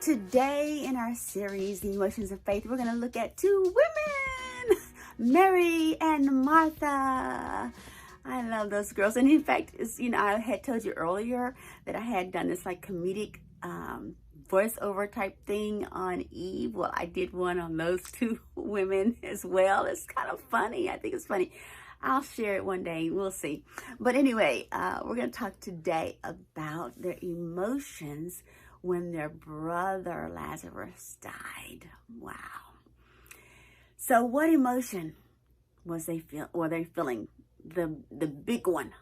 today in our series, The Emotions of Faith, we're going to look at two women, Mary and Martha. I love those girls. And in fact, I had told you earlier that I had done this like comedic voiceover type thing on Eve. Well, I did one on those two women as well. It's kind of funny. I think it's funny. I'll share it one day. We'll see. But anyway, we're going to talk today about their emotions when their brother Lazarus died. Wow. So what emotion were they feeling? The big one,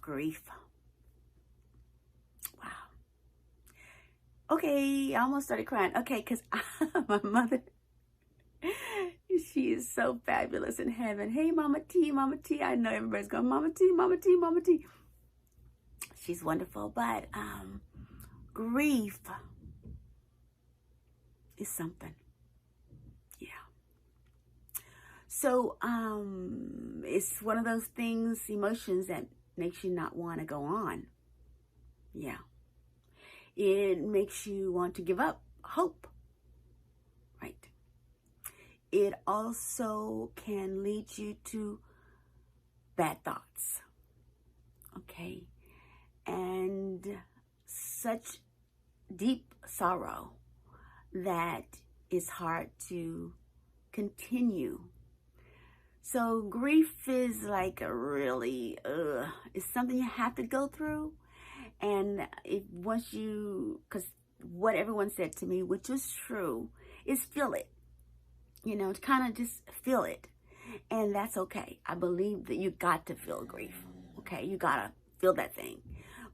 grief. Wow. Okay, I almost started crying. Okay, because my mother, she is so fabulous in heaven. Hey, Mama T, Mama T. I know everybody's going, Mama T, Mama T, Mama T. She's wonderful, but grief is something. Yeah. So it's one of those things, emotions that makes you not want to go on. Yeah. It makes you want to give up hope. Right. It also can lead you to bad thoughts. Okay. And such deep sorrow that it's hard to continue. So grief is like a really, it's something you have to go through. And because what everyone said to me, which was true, is feel it. To kind of just feel it. And that's okay. I believe that you got to feel grief. Okay, you got to feel that thing.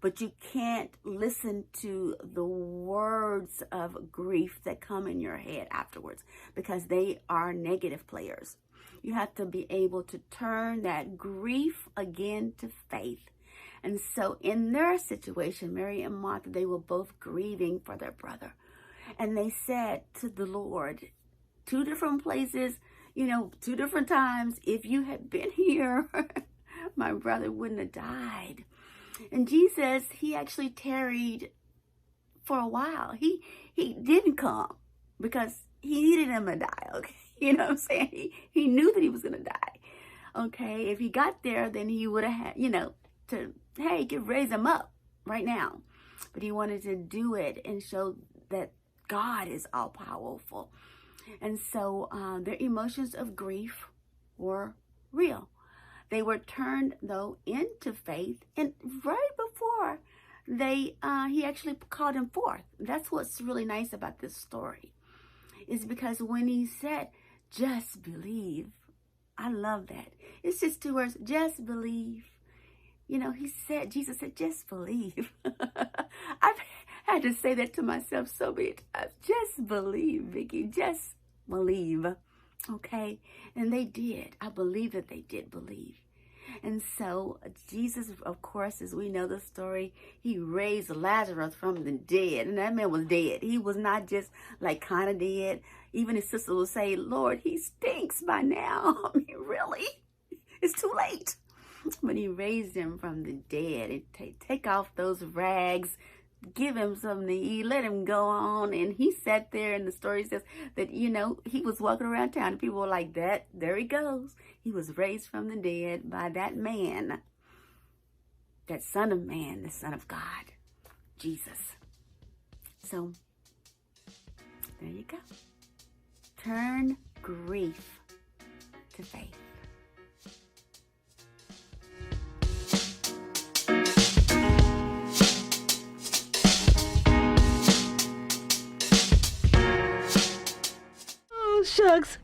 But you can't listen to the words of grief that come in your head afterwards because they are negative players. You have to be able to turn that grief again to faith. And so in their situation, Mary and Martha, they were both grieving for their brother. And they said to the Lord, two different places, two different times, if you had been here, my brother wouldn't have died. And Jesus, he actually tarried for a while. He didn't come because he needed him to die. Okay, you know what I'm saying? He knew that he was going to die. Okay, if he got there, then he would have had, raise him up right now. But he wanted to do it and show that God is all powerful. And so their emotions of grief were real. They were turned, though, into faith. And right before he actually called him forth. That's what's really nice about this story. Is because when he said, just believe. I love that. It's just two words, just believe. Jesus said, just believe. I've had to say that to myself so many times. Just believe, Vicki. Just believe. Okay? And they did. I believe that they did believe. And so Jesus, of course, as we know the story, he raised Lazarus from the dead. And that man was dead. He was not just like kind of dead. Even his sister will say, Lord, he stinks by now. I mean, really? It's too late. But he raised him from the dead. And take off those rags, give him something to eat, let him go on. And he sat there, and the story says that, he was walking around town, and people were like, there he goes. He was raised from the dead by that man, that Son of Man, the Son of God, Jesus. So, there you go. Turn grief to faith. Shucks.